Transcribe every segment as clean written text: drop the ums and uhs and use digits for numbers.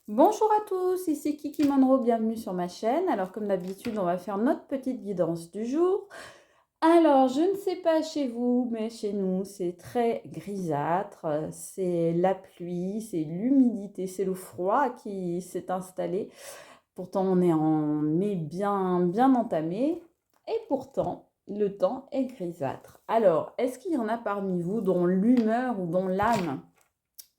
Bonjour à tous, ici Kiki Monroe, bienvenue sur ma chaîne. Alors comme d'habitude, on va faire notre petite guidance du jour. Alors, je ne sais pas chez vous, mais chez nous, c'est très grisâtre. C'est la pluie, c'est l'humidité, c'est le froid qui s'est installé. Pourtant, on est en mai bien entamé. Et pourtant, le temps est grisâtre. Alors, est-ce qu'il y en a parmi vous dont l'humeur ou dont l'âme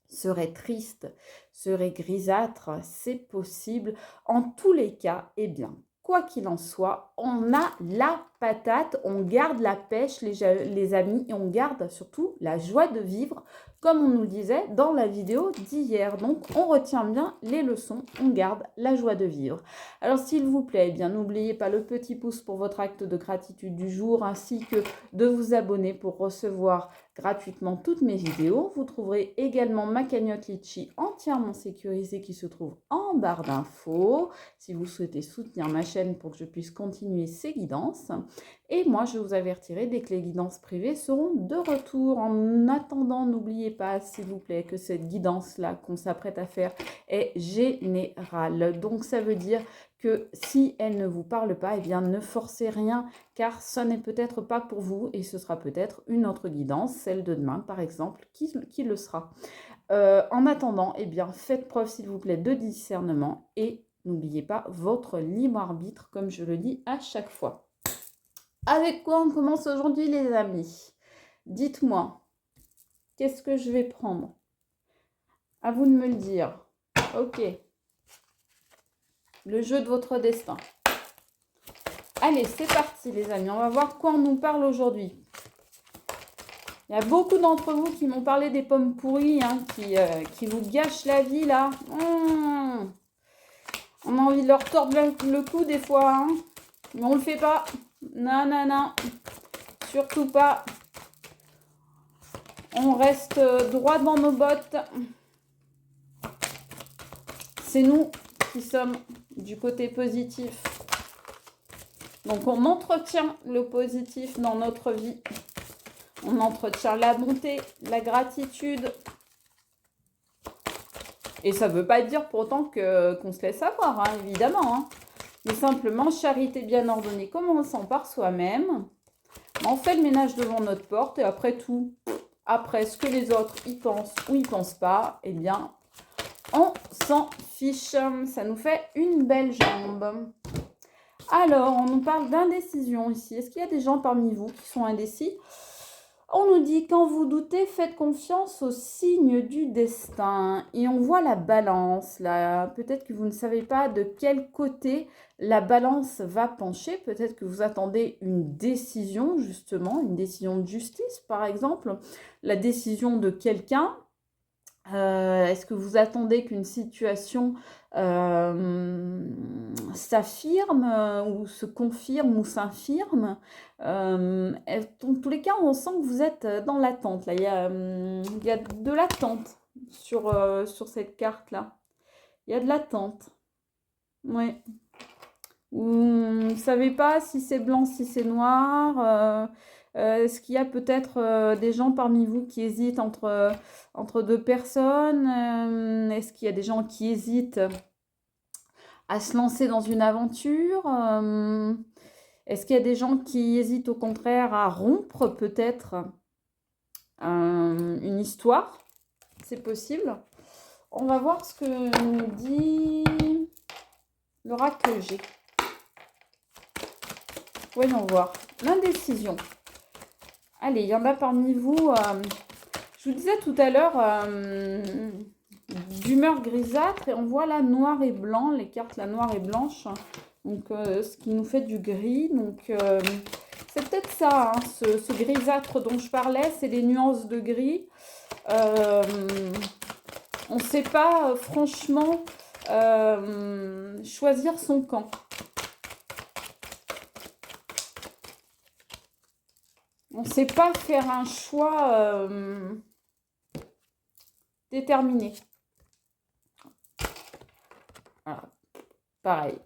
serait triste, serait grisâtre? C'est possible. En tous les cas, eh bien, quoi qu'il en soit, on a la patate, on garde la pêche, les amis, et on garde surtout la joie de vivre, comme on nous le disait dans la vidéo d'hier. Donc, on retient bien les leçons, on garde la joie de vivre. Alors, s'il vous plaît, eh bien, n'oubliez pas le petit pouce pour votre acte de gratitude du jour, ainsi que de vous abonner pour recevoir gratuitement toutes mes vidéos. Vous trouverez également ma cagnotte Litchi entièrement sécurisée qui se trouve en barre d'infos si vous souhaitez soutenir ma chaîne pour que je puisse continuer ces guidances. Et moi, je vous avertirai dès que les guidances privées seront de retour. En attendant, n'oubliez pas, s'il vous plaît, que cette guidance-là qu'on s'apprête à faire est générale. Donc, ça veut dire que si elle ne vous parle pas, eh bien, ne forcez rien, car ce n'est peut-être pas pour vous et ce sera peut-être une autre guidance, celle de demain par exemple, qui le sera. En attendant, eh bien, faites preuve s'il vous plaît de discernement et n'oubliez pas votre libre arbitre, comme je le dis à chaque fois. Avec quoi on commence aujourd'hui les amis? Dites-moi, qu'est-ce que je vais prendre? À vous de me le dire. Ok. Le jeu de votre destin. Allez, c'est parti les amis, on va voir quoi on nous parle aujourd'hui. Il y a beaucoup d'entre vous qui m'ont parlé des pommes pourries, hein, qui vous gâchent la vie là. On a envie de leur tordre le cou des fois, hein, mais on le fait pas. Non, non, non, surtout pas. On reste droit dans nos bottes. C'est nous qui sommes du côté positif. Donc on entretient le positif dans notre vie. On entretient la bonté, la gratitude. Et ça ne veut pas dire pour autant qu'on se laisse avoir, hein, évidemment. Hein. Mais simplement, charité bien ordonnée, commençant par soi-même. On fait le ménage devant notre porte et après tout, après ce que les autres y pensent ou y pensent pas, eh bien, on s'en fiche. Ça nous fait une belle jambe. Alors, on nous parle d'indécision ici. Est-ce qu'il y a des gens parmi vous qui sont indécis? On nous dit, quand vous doutez, faites confiance aux signes du destin. Et on voit la balance, là. Peut-être que vous ne savez pas de quel côté la balance va pencher. Peut-être que vous attendez une décision, justement, une décision de justice, par exemple. La décision de quelqu'un. Est-ce que vous attendez qu'une situation s'affirme ou se confirme ou s'infirme? Dans tous les cas, on sent que vous êtes dans l'attente. Là. Il y a de l'attente sur cette carte-là. Il y a de l'attente. Oui. Vous ne savez pas si c'est blanc, si c'est noir. Est-ce qu'il y a peut-être des gens parmi vous qui hésitent entre deux personnes? Est-ce qu'il y a des gens qui hésitent à se lancer dans une aventure? Est-ce qu'il y a des gens qui hésitent au contraire à rompre peut-être une histoire? C'est possible. On va voir ce que nous dit l'oracle G. Voyons voir. L'indécision. Allez, il y en a parmi vous. Je vous disais tout à l'heure d'humeur grisâtre et on voit là noir et blanc, les cartes là noire et blanche. Donc ce qui nous fait du gris. Donc c'est peut-être ça, hein, ce grisâtre dont je parlais, c'est les nuances de gris. On ne sait pas franchement choisir son camp. On ne sait pas faire un choix déterminé. Voilà. Pareil.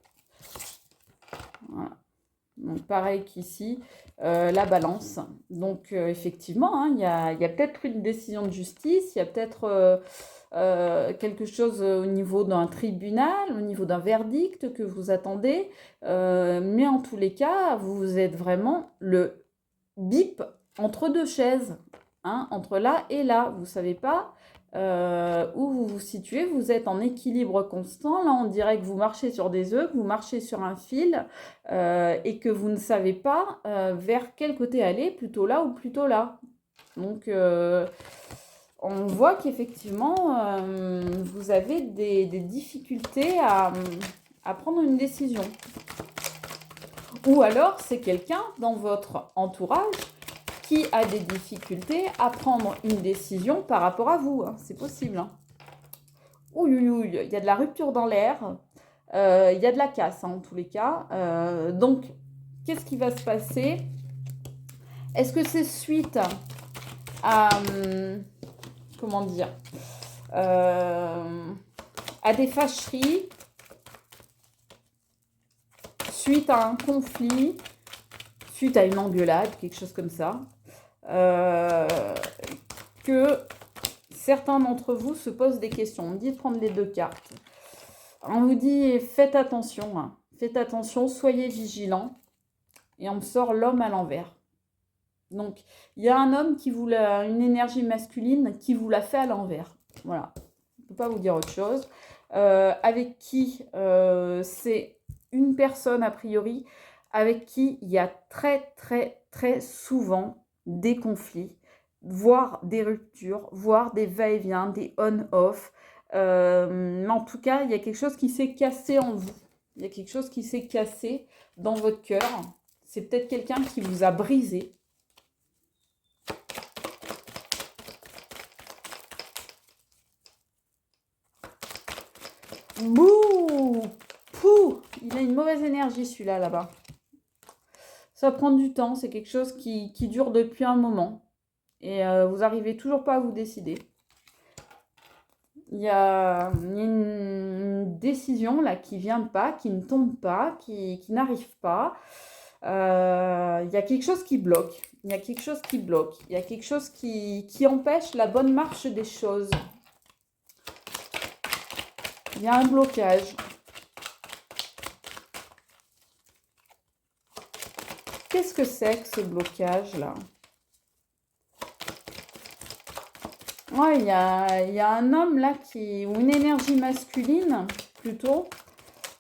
Voilà. Donc pareil qu'ici, la balance. Donc effectivement, hein, il y a peut-être une décision de justice, il y a peut-être quelque chose au niveau d'un tribunal, au niveau d'un verdict que vous attendez. Mais en tous les cas, vous êtes vraiment le bip entre deux chaises, hein, entre là et là. Vous ne savez pas où vous vous situez. Vous êtes en équilibre constant. Là, on dirait que vous marchez sur des œufs, que vous marchez sur un fil et que vous ne savez pas vers quel côté aller, plutôt là ou plutôt là. Donc, on voit qu'effectivement, vous avez des difficultés à prendre une décision. Ou alors, c'est quelqu'un dans votre entourage qui a des difficultés à prendre une décision par rapport à vous. Hein. C'est possible. Hein. Ouh, il y a de la rupture dans l'air. Il y a de la casse, hein, en tous les cas. Donc, qu'est-ce qui va se passer? Est-ce que c'est suite à... comment dire, à des fâcheries, suite à un conflit, suite à une engueulade, quelque chose comme ça, que certains d'entre vous se posent des questions. On me dit de prendre les deux cartes. On vous dit faites attention, hein. Faites attention, soyez vigilants. Et on me sort l'homme à l'envers. Donc, il y a un homme qui vous l'a, une énergie masculine qui vous l'a fait à l'envers. Voilà, je ne peux pas vous dire autre chose. Avec qui c'est une personne a priori, avec qui il y a très très très souvent des conflits, voire des ruptures, voire des va-et-vient, des on-off. Mais en tout cas, il y a quelque chose qui s'est cassé en vous. Il y a quelque chose qui s'est cassé dans votre cœur. C'est peut-être quelqu'un qui vous a brisé. Bouh! Pouh! Il a une mauvaise énergie celui-là, là-bas. Ça prend du temps, c'est quelque chose qui dure depuis un moment. Et vous n'arrivez toujours pas à vous décider. Il y a une décision là qui ne vient pas, qui ne tombe pas, qui n'arrive pas. Il y a quelque chose qui bloque. Il y a quelque chose qui bloque. Il y a quelque chose qui empêche la bonne marche des choses. Il y a un blocage. Qu'est-ce que c'est que ce blocage-là? Ouais, il y a un homme là ou une énergie masculine plutôt,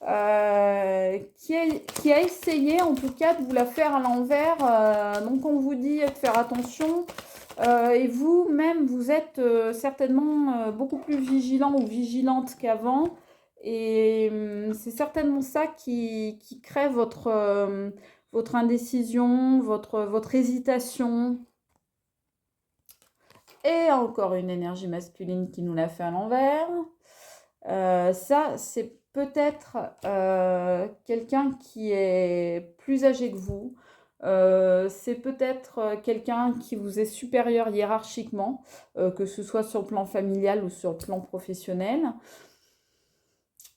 qui a essayé en tout cas de vous la faire à l'envers. Donc on vous dit de faire attention. Et vous-même, vous êtes certainement beaucoup plus vigilant ou vigilante qu'avant. Et c'est certainement ça qui crée votre indécision, votre hésitation. Et encore une énergie masculine qui nous l'a fait à l'envers. Ça, c'est peut-être quelqu'un qui est plus âgé que vous. C'est peut-être quelqu'un qui vous est supérieur hiérarchiquement, que ce soit sur le plan familial ou sur le plan professionnel.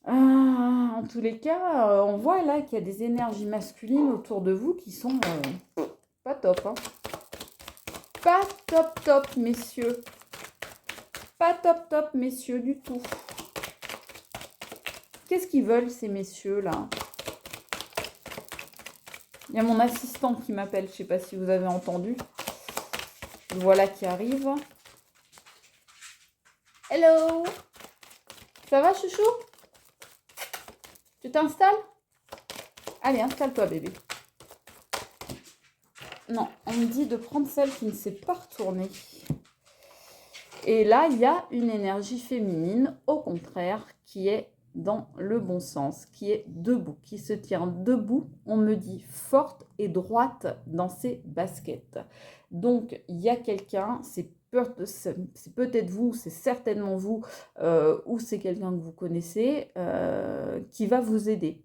En tous les cas, on voit là qu'il y a des énergies masculines autour de vous qui sont pas top. Hein. Pas top top, messieurs. Pas top top, messieurs, du tout. Qu'est-ce qu'ils veulent, ces messieurs-là? Il y a mon assistant qui m'appelle, je ne sais pas si vous avez entendu. Voilà qui arrive. Hello! Ça va, chouchou? Tu t'installes? Allez, installe-toi, bébé. Non, on me dit de prendre celle qui ne s'est pas retournée. Et là, il y a une énergie féminine, au contraire, qui est dans le bon sens, qui est debout, qui se tient debout, on me dit forte et droite dans ses baskets. Donc, il y a quelqu'un, c'est peut-être vous, c'est certainement vous, ou c'est quelqu'un que vous connaissez, qui va vous aider.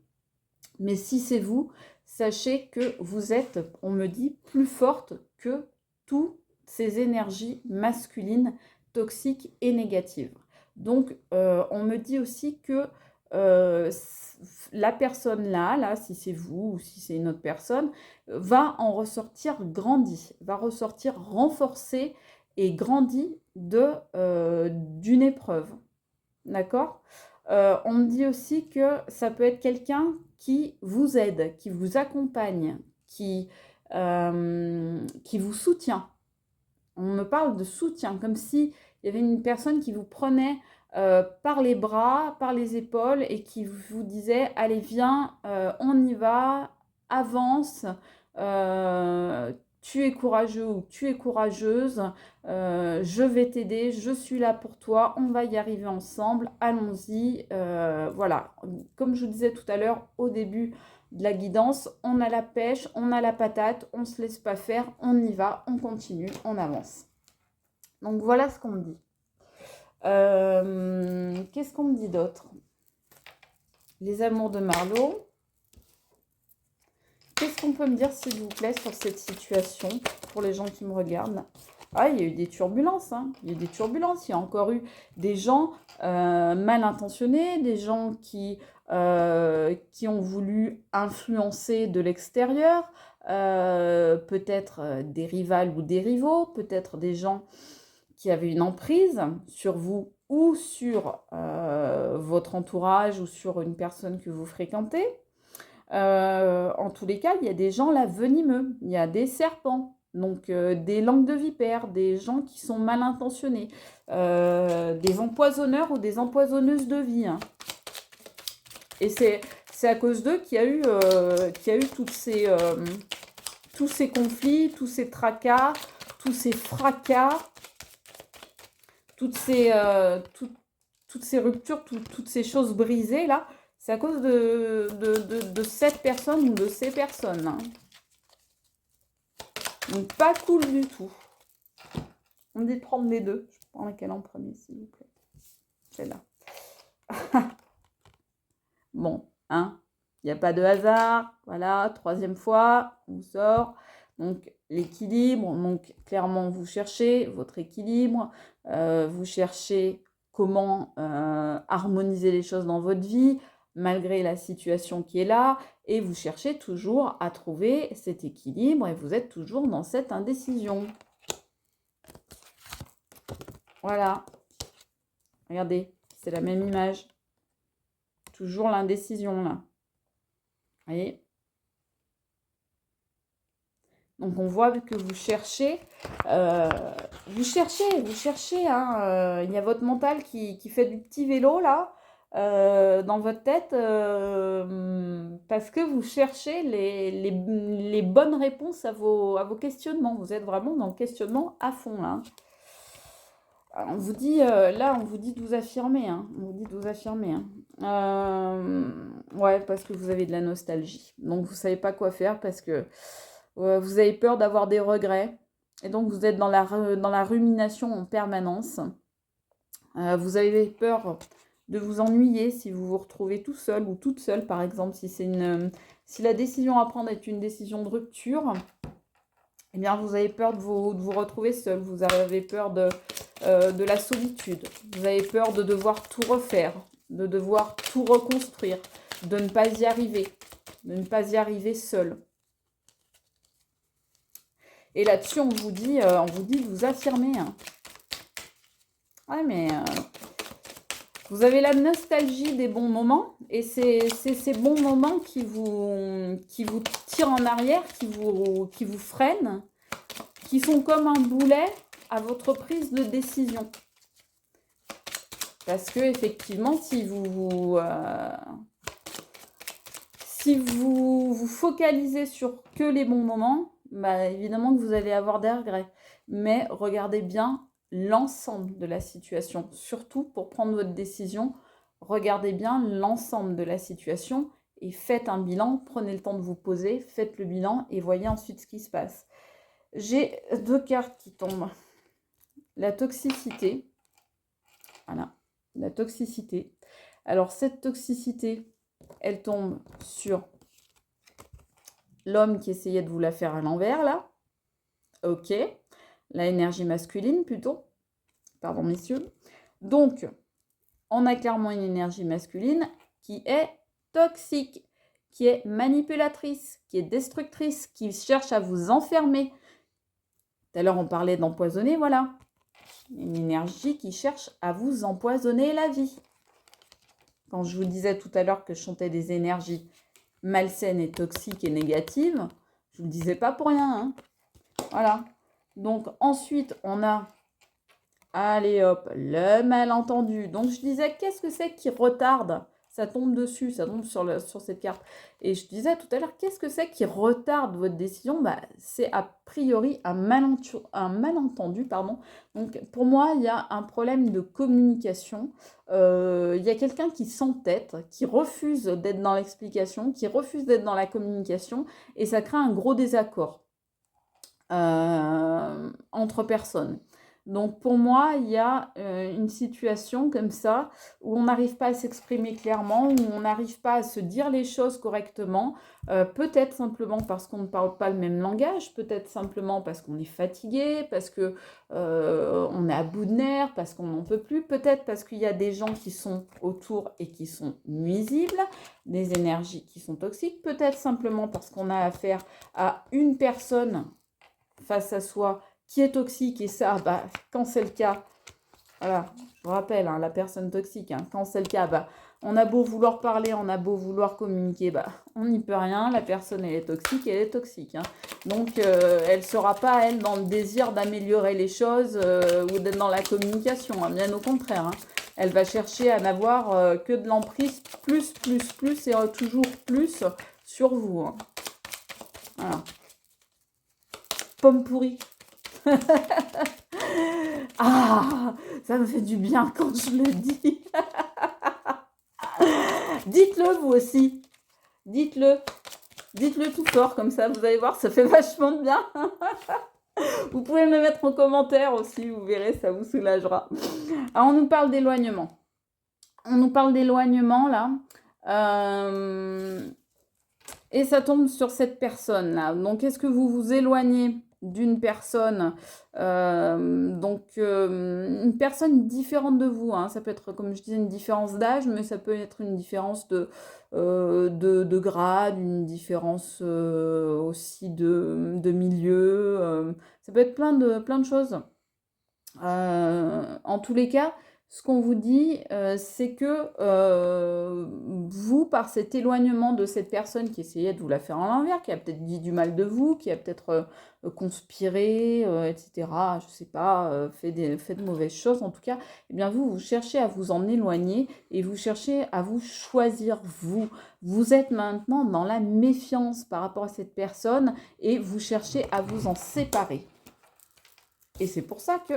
Mais si c'est vous, sachez que vous êtes, on me dit, plus forte que toutes ces énergies masculines toxiques et négatives. Donc, on me dit aussi que la personne là, si c'est vous ou si c'est une autre personne, va en ressortir grandie, va ressortir renforcée et grandie d'une épreuve. D'accord? On me dit aussi que ça peut être quelqu'un qui vous aide, qui vous accompagne, qui vous soutient. On me parle de soutien, comme si il y avait une personne qui vous prenait par les bras, par les épaules et qui vous disait: allez, viens, on y va, avance, tu es courageux ou tu es courageuse, je vais t'aider, je suis là pour toi, on va y arriver ensemble, allons-y. Voilà, comme je vous disais tout à l'heure au début de la guidance, on a la pêche, on a la patate, on ne se laisse pas faire, on y va, on continue, on avance. Donc voilà ce qu'on me dit. Qu'est-ce qu'on me dit d'autre? Les amours de Marlowe. Qu'est-ce qu'on peut me dire, s'il vous plaît, sur cette situation, pour les gens qui me regardent? Ah, il y a eu des turbulences, hein. Il y a eu des turbulences. Il y a encore eu des gens mal intentionnés, des gens qui ont voulu influencer de l'extérieur, peut-être des rivales ou des rivaux, peut-être des gens qui avaient une emprise sur vous ou sur votre entourage ou sur une personne que vous fréquentez. En tous les cas, il y a des gens là venimeux, il y a des serpents, donc des langues de vipère, des gens qui sont mal intentionnés, des empoisonneurs ou des empoisonneuses de vie, hein. Et c'est à cause d'eux qu'il y a eu tous ces conflits, tous ces tracas, tous ces fracas, toutes ces ruptures, toutes ces choses brisées là. C'est à cause de cette personne ou de ces personnes, hein. Donc, pas cool du tout. On me dit de prendre les deux. Je prends laquelle en premier, s'il vous plaît? Celle-là. Bon, hein, il n'y a pas de hasard. Voilà, troisième fois, on sort. Donc, l'équilibre. Donc, clairement, vous cherchez votre équilibre. Vous cherchez comment harmoniser les choses dans votre vie, malgré la situation qui est là, et vous cherchez toujours à trouver cet équilibre et vous êtes toujours dans cette indécision. Voilà. Regardez, c'est la même image. Toujours l'indécision là. Vous voyez? Donc on voit que vous cherchez, hein, il y a votre mental qui fait du petit vélo là, dans votre tête, parce que vous cherchez les bonnes réponses à vos questionnements. Vous êtes vraiment dans le questionnement à fond là. On vous dit, là, on vous dit de vous affirmer, hein. On vous dit de vous affirmer, hein. Ouais, parce que vous avez de la nostalgie. Donc vous savez pas quoi faire parce que vous avez peur d'avoir des regrets. Et donc vous êtes dans la rumination en permanence. Vous avez peur de vous ennuyer si vous vous retrouvez tout seul ou toute seule, par exemple, si la décision à prendre est une décision de rupture. Eh bien, vous avez peur de vous retrouver seul. Vous avez peur de la solitude. Vous avez peur de devoir tout refaire, de devoir tout reconstruire, de ne pas y arriver seul. Et là-dessus, on vous dit de vous affirmer, hein. Ouais, mais vous avez la nostalgie des bons moments, et c'est ces bons moments qui vous tirent en arrière, qui vous freinent, qui sont comme un boulet à votre prise de décision. Parce que effectivement, si vous vous focalisez sur que les bons moments, bah, évidemment que vous allez avoir des regrets. Mais regardez bien l'ensemble de la situation. Surtout pour prendre votre décision, regardez bien l'ensemble de la situation et faites un bilan. Prenez le temps de vous poser, faites le bilan et voyez ensuite ce qui se passe. J'ai deux cartes qui tombent. La toxicité. Voilà, la toxicité. Alors cette toxicité, elle tombe sur l'homme qui essayait de vous la faire à l'envers, là. Ok. La énergie masculine, plutôt. Pardon, messieurs. Donc, on a clairement une énergie masculine qui est toxique, qui est manipulatrice, qui est destructrice, qui cherche à vous enfermer. Tout à l'heure, on parlait d'empoisonner, voilà. Une énergie qui cherche à vous empoisonner la vie. Quand je vous disais tout à l'heure que je chantais des énergies malsaines et toxiques et négatives, je ne vous le disais pas pour rien. Hein. Voilà. Donc ensuite, on a, allez hop, le malentendu. Donc je disais, qu'est-ce que c'est qui retarde? Ça tombe dessus, ça tombe sur cette carte. Et je disais tout à l'heure, qu'est-ce que c'est qui retarde votre décision? C'est a priori un malentendu. Pardon. Donc pour moi, il y a un problème de communication. Il y a quelqu'un qui s'entête, qui refuse d'être dans l'explication, qui refuse d'être dans la communication, et ça crée un gros désaccord entre personnes. Donc pour moi, il y a une situation comme ça où on n'arrive pas à s'exprimer clairement, où on n'arrive pas à se dire les choses correctement, peut-être simplement parce qu'on ne parle pas le même langage, peut-être simplement parce qu'on est fatigué, parce que on est à bout de nerfs, parce qu'on n'en peut plus, peut-être parce qu'il y a des gens qui sont autour et qui sont nuisibles, des énergies qui sont toxiques, peut-être simplement parce qu'on a affaire à une personne face à soi qui est toxique, et ça, quand c'est le cas, voilà, je vous rappelle, hein, la personne toxique, hein, quand c'est le cas, on a beau vouloir parler, on a beau vouloir communiquer, on n'y peut rien, la personne elle est toxique, elle est toxique. Hein. Donc elle ne sera pas, elle, dans le désir d'améliorer les choses ou d'être dans la communication, hein, bien au contraire. Hein. Elle va chercher à n'avoir que de l'emprise, plus, et toujours plus sur vous. Hein. Voilà. Pomme pourrie. Ah, ça me fait du bien quand je le dis. Dites-le vous aussi. Dites-le. Dites-le tout fort, comme ça, vous allez voir, ça fait vachement de bien. Vous pouvez me mettre en commentaire aussi, vous verrez, ça vous soulagera. Alors, on nous parle d'éloignement. On nous parle d'éloignement, là. Et ça tombe sur cette personne-là. Donc, est-ce que vous vous éloignez d'une personne, une personne différente de vous, hein. Ça peut être, comme je disais, une différence d'âge, mais ça peut être une différence de grade, une différence aussi de milieu, ça peut être plein de choses. En tous les cas, ce qu'on vous dit, c'est que vous, par cet éloignement de cette personne qui essayait de vous la faire à l'envers, qui a peut-être dit du mal de vous, qui a peut-être conspiré, etc., je ne sais pas, fait de mauvaises choses, en tout cas, eh bien vous cherchez à vous en éloigner et vous cherchez à vous choisir vous. Vous êtes maintenant dans la méfiance par rapport à cette personne et vous cherchez à vous en séparer. Et c'est pour ça que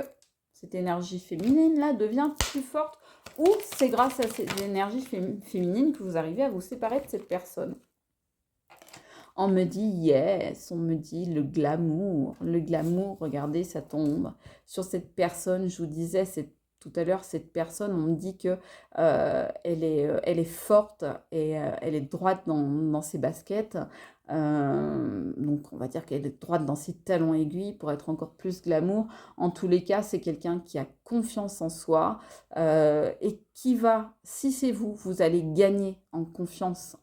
cette énergie féminine-là devient plus forte, ou c'est grâce à cette énergie féminine que vous arrivez à vous séparer de cette personne. On me dit yes, on me dit le glamour, regardez, ça tombe sur cette personne. Je vous disais tout à l'heure, cette personne, on me dit que elle est forte et elle est droite dans ses baskets. Donc on va dire qu'elle est droite dans ses talons aiguilles pour être encore plus glamour. En tous les cas, c'est quelqu'un qui a confiance en soi et qui va, si c'est vous, vous allez gagner en confiance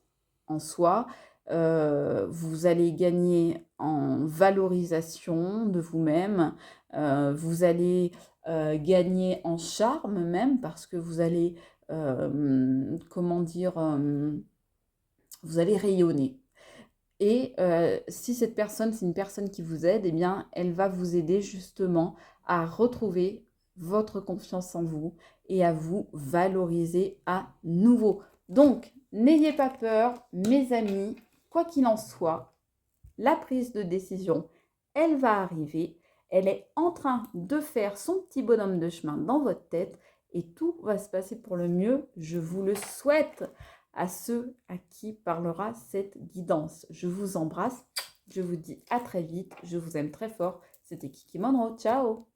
en soi. Vous allez gagner en valorisation de vous-même, vous allez gagner en charme même, parce que vous allez, vous allez rayonner. Et si cette personne, c'est une personne qui vous aide, eh bien, elle va vous aider justement à retrouver votre confiance en vous et à vous valoriser à nouveau. Donc, n'ayez pas peur, mes amis, quoi qu'il en soit, la prise de décision, elle va arriver. Elle est en train de faire son petit bonhomme de chemin dans votre tête et tout va se passer pour le mieux. Je vous le souhaite. À ceux à qui parlera cette guidance. Je vous embrasse, je vous dis à très vite, je vous aime très fort. C'était Kiki Monroe, ciao!